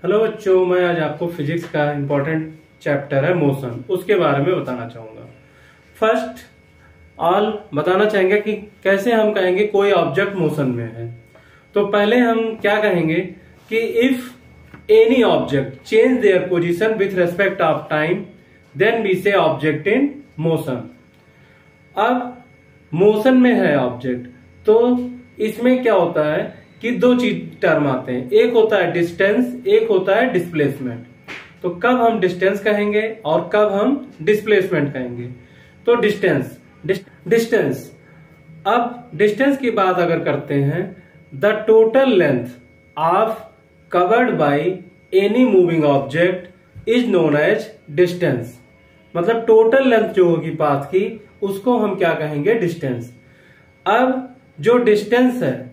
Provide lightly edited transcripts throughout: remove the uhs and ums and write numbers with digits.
Hello बच्चों, मैं आज आपको फिजिक्स का इम्पोर्टेंट चैप्टर है मोशन, उसके बारे में बताना चाहूंगा। फर्स्ट ऑल बताना चाहेंगे कि कैसे हम कहेंगे कोई ऑब्जेक्ट मोशन में है। तो पहले हम क्या कहेंगे कि if any object change there position with respect of time then we say object in motion. अब मोशन में है ऑब्जेक्ट, तो इसमें क्या होता है कि दो चीज टर्म आते हैं, एक होता है डिस्टेंस, एक होता है डिस्प्लेसमेंट। तो कब हम डिस्टेंस कहेंगे और कब हम डिस्प्लेसमेंट कहेंगे? तो डिस्टेंस अब डिस्टेंस की बात अगर करते हैं, the total length of covered by any moving object is known as distance. मतलब टोटल लेंथ जो होगी पाथ की, उसको हम क्या कहेंगे? डिस्टेंस। अब जो डिस्टेंस है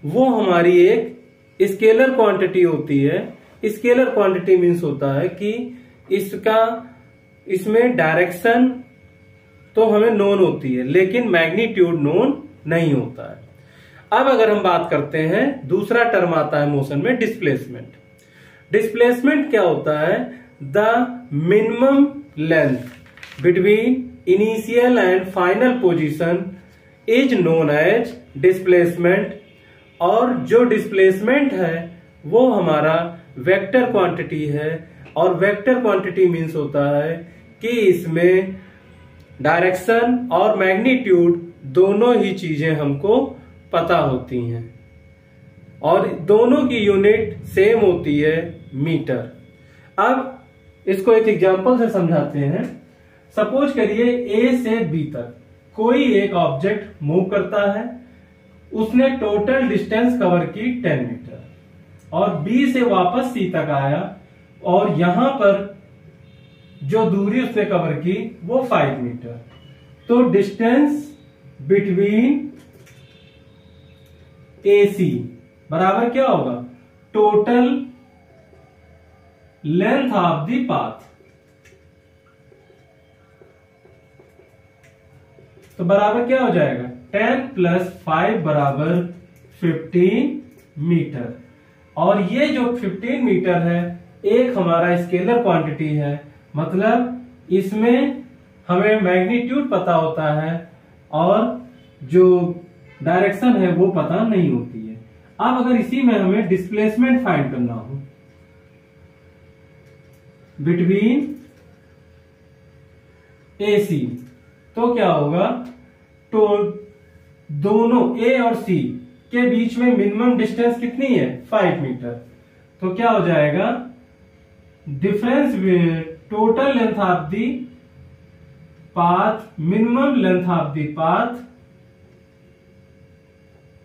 वो हमारी एक स्केलर क्वांटिटी होती है। स्केलर क्वांटिटी मीन्स होता है कि इसमें डायरेक्शन तो हमें नोन होती है, लेकिन मैग्नीट्यूड नोन नहीं होता है। अब अगर हम बात करते हैं, दूसरा टर्म आता है मोशन में, डिस्प्लेसमेंट। डिस्प्लेसमेंट क्या होता है? The minimum length between initial and final position is known as displacement. और जो डिस्प्लेसमेंट है वो हमारा वेक्टर क्वांटिटी है, और वेक्टर क्वांटिटी मीन्स होता है कि इसमें डायरेक्शन और मैग्नीट्यूड दोनों ही चीजें हमको पता होती हैं, और दोनों की यूनिट सेम होती है, मीटर। अब इसको एक एग्जांपल से समझाते हैं। सपोज करिए ए से बी तक कोई एक ऑब्जेक्ट मूव करता है, उसने टोटल डिस्टेंस कवर की 10 मीटर, और बी से वापस सी तक आया और यहां पर जो दूरी उसने कवर की वो 5 मीटर। तो डिस्टेंस बिटवीन ए सी बराबर क्या होगा? Total length of the path. तो बराबर क्या हो जाएगा? 10 + 5 बराबर 15 मीटर। और ये जो 15 मीटर है एक हमारा स्केलर क्वांटिटी है, मतलब इसमें हमें मैग्नीट्यूड पता होता है और जो डायरेक्शन है वो पता नहीं होती है। अब अगर इसी में हमें डिस्प्लेसमेंट फाइंड करना हो बिटवीन ए सी, तो क्या होगा? तो दोनों ए और सी के बीच में मिनिमम डिस्टेंस कितनी है? 5 मीटर। तो क्या हो जाएगा? Difference total length of the path, minimum length of the path,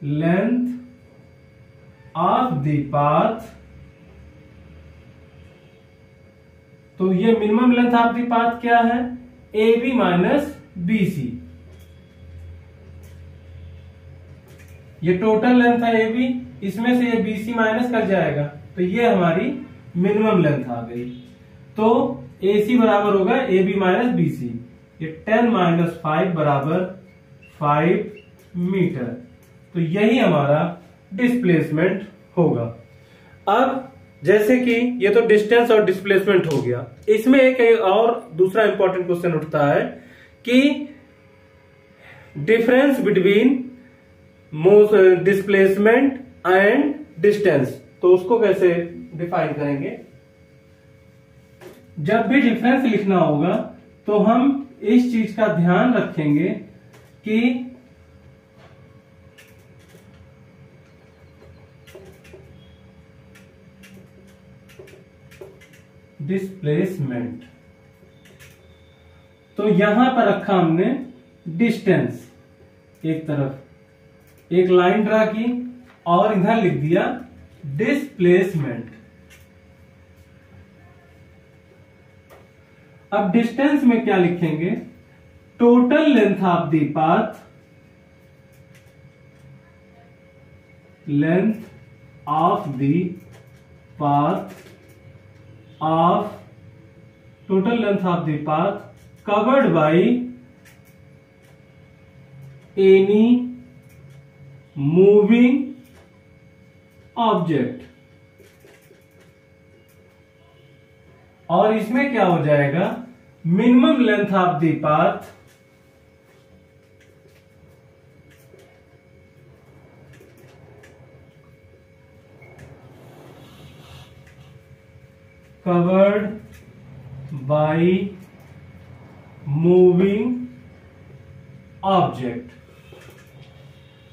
length of the path. तो ये minimum length of the path क्या है? A B minus B C. ये टोटल लेंथ है ए बी, इसमें से ये बी सी माइनस कर जाएगा, तो ये हमारी मिनिमम लेंथ आ गई। तो ए सी बराबर होगा A B minus B C. ये 10 - 5 बराबर 5 मीटर। तो यही हमारा डिस्प्लेसमेंट होगा। अब जैसे कि ये तो डिस्टेंस और डिस्प्लेसमेंट हो गया, इसमें एक और दूसरा इंपॉर्टेंट क्वेश्चन उठता है कि difference between displacement and distance, तो उसको कैसे डिफाइन करेंगे? जब भी डिफरेंस लिखना होगा तो हम इस चीज का ध्यान रखेंगे कि डिस्प्लेसमेंट, तो यहां पर रखा हमने डिस्टेंस, एक तरफ एक लाइन ड्रा की और इधर लिख दिया डिस्प्लेसमेंट। अब डिस्टेंस में क्या लिखेंगे? Total length of the path, length of the path of, total length of the path covered by any moving object. और इसमें क्या हो जाएगा, minimum length of the path covered by moving object।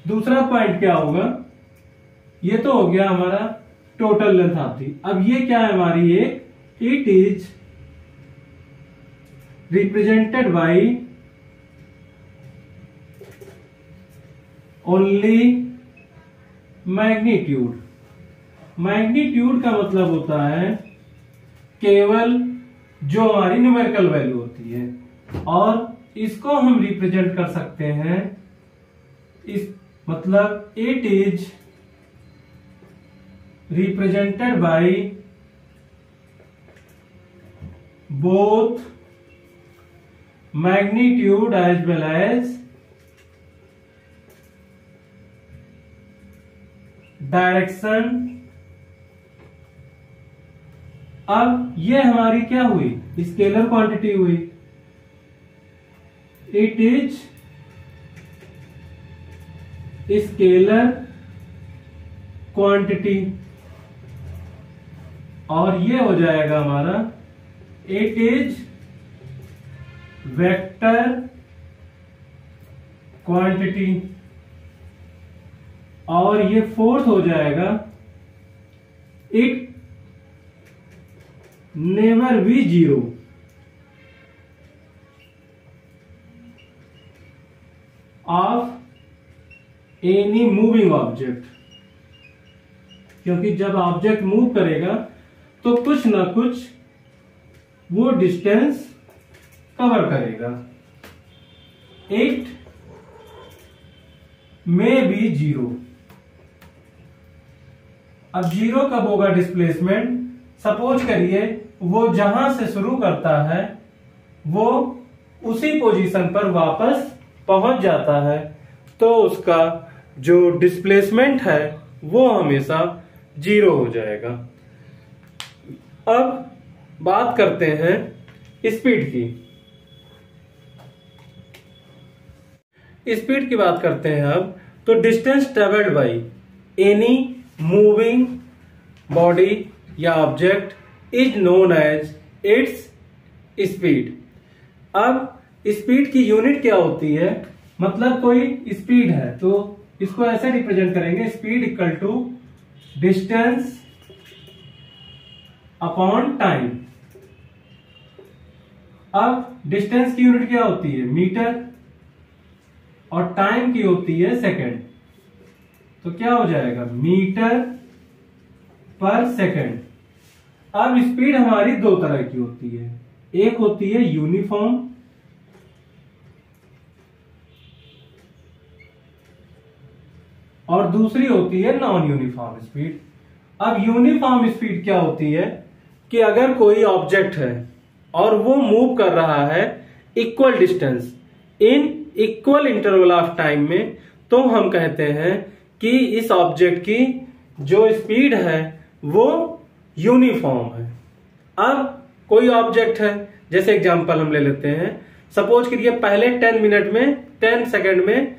दूसरा पॉइंट क्या होगा, ये तो हो गया हमारा टोटल लेंथ ऑफ दी। अब ये क्या है हमारी एक, it is represented by only magnitude. Magnitude का मतलब होता है केवल जो हमारी न्यूमेरिकल वैल्यू होती है, और इसको हम रिप्रेजेंट कर सकते हैं इस, मतलब it is represented by both magnitude as well as direction. अब ये हमारी क्या हुई, स्केलर क्वांटिटी हुई। इट इज स्केलर क्वांटिटी, और ये हो जाएगा हमारा इट इज वेक्टर क्वांटिटी, और ये फोर्थ हो जाएगा it never be zero. Of any moving object, क्योंकि जब ऑब्जेक्ट मूव करेगा तो कुछ ना कुछ वो डिस्टेंस कवर करेगा। It may be zero. अब जीरो कब होगा डिस्प्लेसमेंट, सपोज करिए वो जहां से शुरू करता है वो उसी पोजीशन पर वापस पहुंच जाता है, तो उसका जो डिस्प्लेसमेंट है वो हमेशा जीरो हो जाएगा। अब बात करते हैं स्पीड की। स्पीड की बात करते हैं अब, तो distance travelled by any moving body या object is known as its speed. अब स्पीड की यूनिट क्या होती है, मतलब कोई स्पीड है तो इसको ऐसे रिप्रेजेंट करेंगे, speed equal to distance upon time. अब डिस्टेंस की यूनिट क्या होती है, मीटर, और टाइम की होती है सेकंड। तो क्या हो जाएगा, मीटर पर सेकंड। अब स्पीड हमारी दो तरह की होती है, एक होती है यूनिफॉर्म और दूसरी होती है नॉन यूनिफॉर्म स्पीड। अब यूनिफॉर्म स्पीड क्या होती है कि अगर कोई ऑब्जेक्ट है और वो मूव कर रहा है equal distance in equal interval of time में, तो हम कहते हैं कि इस ऑब्जेक्ट की जो स्पीड है वो यूनिफॉर्म है। अब कोई ऑब्जेक्ट है, जैसे एग्जांपल हम ले लेते हैं, सपोज करिए पहले 10 मिनट में 10 सेकंड में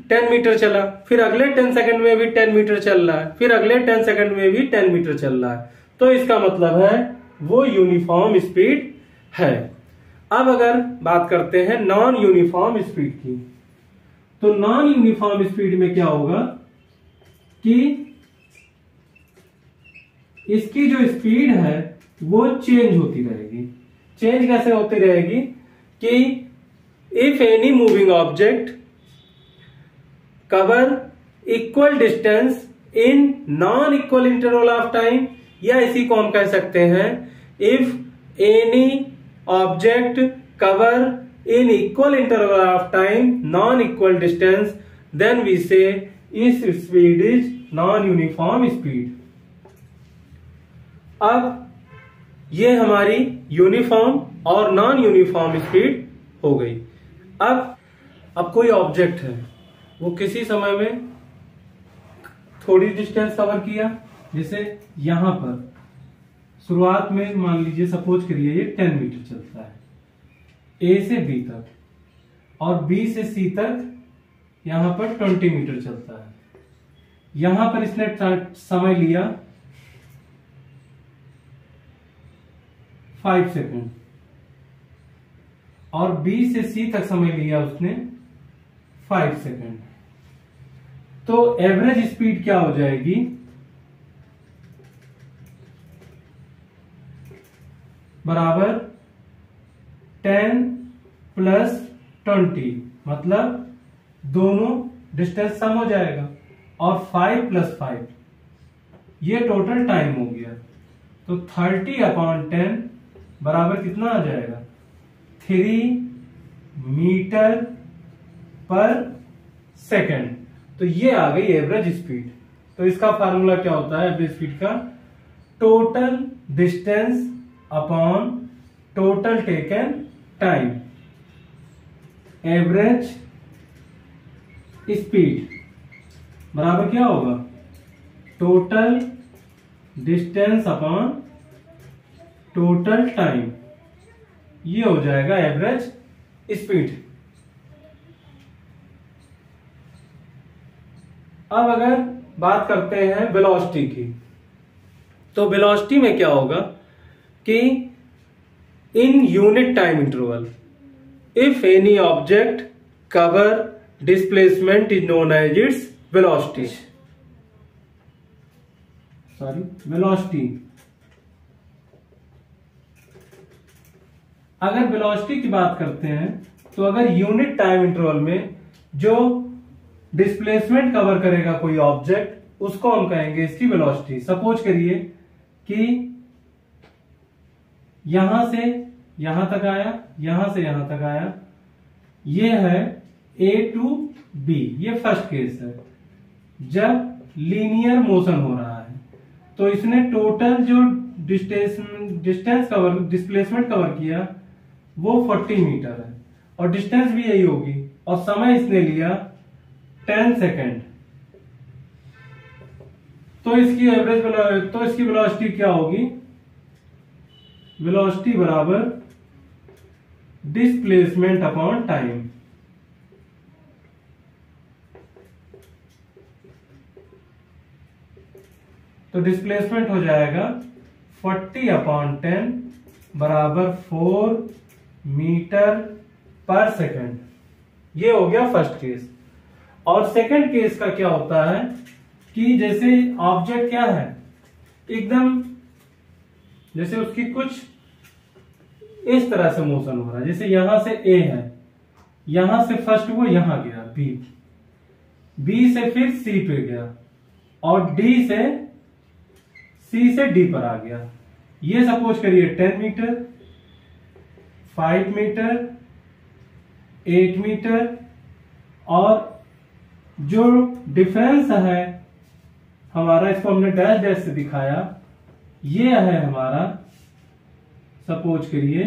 10 मीटर चला, फिर अगले 10 सेकंड में भी 10 मीटर चल रहा है, फिर अगले 10 सेकंड में भी 10 मीटर चल रहा है, तो इसका मतलब है वो यूनिफॉर्म स्पीड है। अब अगर बात करते हैं नॉन यूनिफॉर्म स्पीड की, तो नॉन यूनिफॉर्म स्पीड में क्या होगा कि इसकी जो स्पीड है वो चेंज होती रहेगी। चेंज कैसे होती रहेगी कि if any moving object cover equal distance in non equal interval of time, या इसी को हम कह सकते हैं if any object cover in equal interval of time non equal distance, then we say इस speed is non uniform speed. अब ये हमारी यूनिफॉर्म और नॉन यूनिफॉर्म स्पीड हो गई। अब कोई ऑब्जेक्ट है, वो किसी समय में थोड़ी डिस्टेंस कवर किया, जैसे यहां पर शुरुआत में मान लीजिए सपोज करिए ये 10 मीटर चलता है ए से बी तक, और बी से सी तक यहां पर 20 मीटर चलता है। यहां पर इसने समय लिया 5 सेकंड, और बी से सी तक समय लिया उसने 5 सेकंड। तो एवरेज स्पीड क्या हो जाएगी, बराबर 10 + 20, मतलब दोनों डिस्टेंस सम हो जाएगा, और 5 + 5 ये टोटल टाइम हो गया। तो 30/10 बराबर कितना आ जाएगा, 3 मीटर पर सेकेंड। तो ये आ गई एवरेज स्पीड। तो इसका फार्मूला क्या होता है एवरेज स्पीड का, total distance upon total taken time. Average speed बराबर क्या होगा, total distance upon total time. ये हो जाएगा एवरेज स्पीड। अब अगर बात करते हैं वेलोसिटी की, तो वेलोसिटी में क्या होगा कि in unit time interval if any object cover displacement is known as its velocity. Velocity, अगर वेलोसिटी की बात करते हैं तो अगर यूनिट टाइम इंटरवल में जो डिस्प्लेसमेंट कवर करेगा कोई ऑब्जेक्ट, उसको हम कहेंगे इसकी वेलोसिटी। सपोज करिए कि यहां से यहां तक आया, यहां से यहां तक आया, ये है A to B, ये फर्स्ट केस है। जब लीनियर मोशन हो रहा है तो इसने टोटल जो डिस्टेंस कवर, डिस्प्लेसमेंट कवर किया वो 40 मीटर है, और डिस्टेंस भी यही होगी, और समय इसने लिया 10 सेकेंड। तो इसकी एवरेज, तो इसकी वेलोसिटी क्या होगी, वेलोसिटी बराबर डिस्प्लेसमेंट अपॉन टाइम। तो डिस्प्लेसमेंट हो जाएगा 40/10 बराबर 4 मीटर पर सेकेंड। ये हो गया फर्स्ट केस। और सेकंड केस का क्या होता है कि जैसे ऑब्जेक्ट क्या है, एकदम जैसे उसकी कुछ इस तरह से मोशन हो रहा है, जैसे यहां से A है, यहां से फर्स्ट वो यहां गया B से फिर C पे गया, और D से C से D पर आ गया। ये सपोज करिए 10 मीटर, 5 मीटर, 8 मीटर, और जो डिफरेंस है हमारा, इसको हमने डैश डैश से दिखाया, ये है हमारा सपोज करिए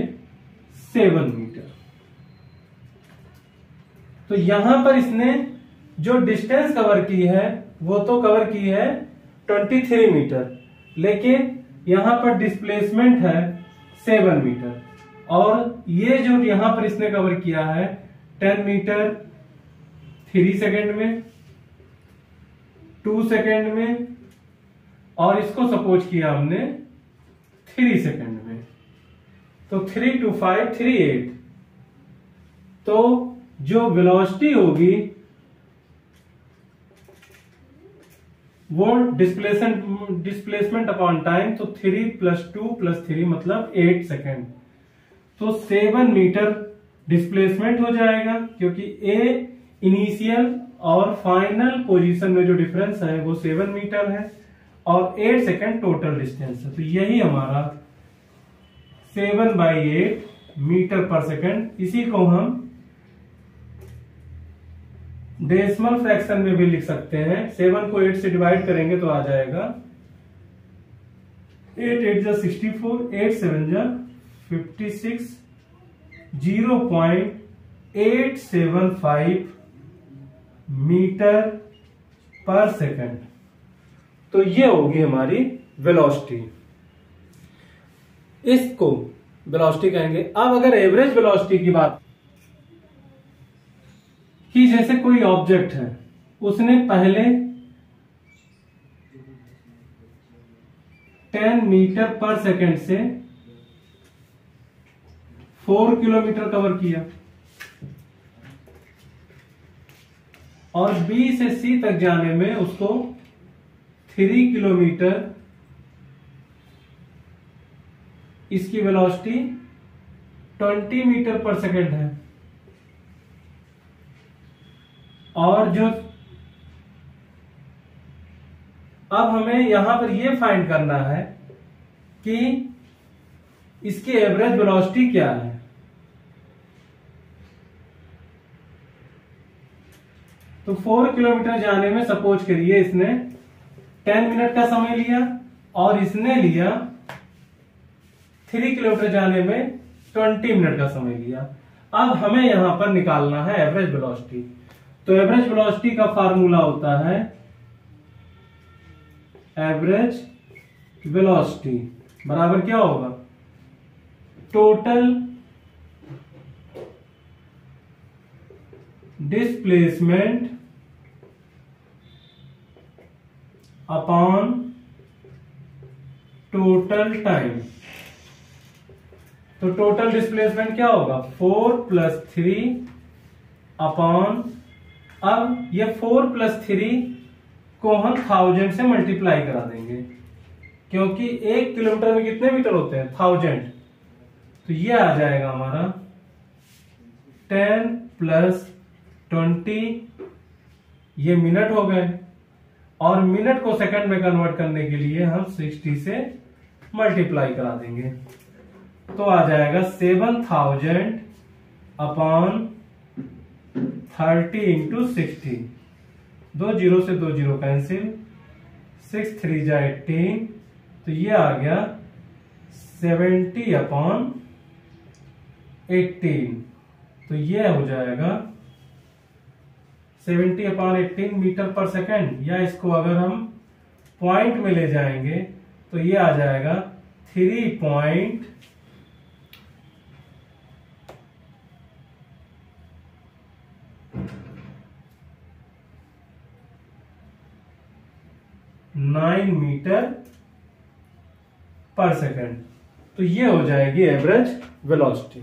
7 मीटर। तो यहां पर इसने जो डिस्टेंस कवर की है वो तो कवर की है 23 मीटर, लेकिन यहां पर डिस्प्लेसमेंट है 7 मीटर, और ये जो यहां पर इसने कवर किया है 10 मीटर 3 सेकेंड में, 2 सेकेंड में, और इसको सपोज किया हमने 3 सेकेंड में। तो 3 to 5 3 8। तो जो वेलोसिटी होगी वो डिस्प्लेसमेंट अपॉन टाइम, तो 3 + 2 + 3 मतलब 8 सेकेंड। तो 7 मीटर डिस्प्लेसमेंट हो जाएगा, क्योंकि A इनिशियल और फाइनल पोजीशन में जो डिफरेंस है वो 7 मीटर है, और 8 सेकेंड टोटल डिस्टेंस है। तो यही हमारा 7/8 मीटर पर सेकेंड। इसी को हम डेसिमल फ्रैक्शन में भी लिख सकते हैं। 7 को 8 से डिवाइड करेंगे तो आ जाएगा 8 8 जा 64, 8 7 जा 56, 0.875 मीटर पर सेकेंड। तो ये होगी हमारी वेलोसिटी। इसको वेलोसिटी कहेंगे। अब अगर एवरेज वेलोसिटी की बात कि जैसे कोई ऑब्जेक्ट है, उसने पहले 10 मीटर पर सेकेंड से 4 किलोमीटर कवर किया और बी से सी तक जाने में उसको 3 किलोमीटर इसकी वेलोसिटी 20 मीटर पर सेकेंड है। और जो अब हमें यहां पर यह फाइंड करना है कि इसकी एवरेज वेलोसिटी क्या है। तो 4 किलोमीटर जाने में सपोज करिए इसने 10 मिनट का समय लिया और इसने लिया 3 किलोमीटर जाने में 20 मिनट का समय लिया। अब हमें यहां पर निकालना है एवरेज वेलोसिटी। तो एवरेज वेलोसिटी का फार्मूला होता है एवरेज वेलोसिटी बराबर क्या होगा, total displacement upon total time. तो टोटल डिस्प्लेसमेंट क्या होगा, 4 + 3 अपॉन, अब ये 4 + 3 को हम 1000 से मल्टीप्लाई करा देंगे, क्योंकि 1 किलोमीटर में कितने मीटर होते हैं, 1000। तो ये आ जाएगा हमारा 10 + 20, ये मिनट हो गए और मिनट को सेकंड में कन्वर्ट करने के लिए हम 60 से मल्टीप्लाई करा देंगे। तो आ जाएगा 7000 अपॉन 30 × 60, 2 0 से 2 0 कैंसिल, 6 3 जा 18, तो ये आ गया 70 अपॉन 18। तो ये हो जाएगा 70 अपॉन 18 मीटर पर सेकेंड, या इसको अगर हम पॉइंट में ले जाएंगे तो ये आ जाएगा 3.9 मीटर पर सेकेंड। तो ये हो जाएगी एवरेज वेलोसिटी।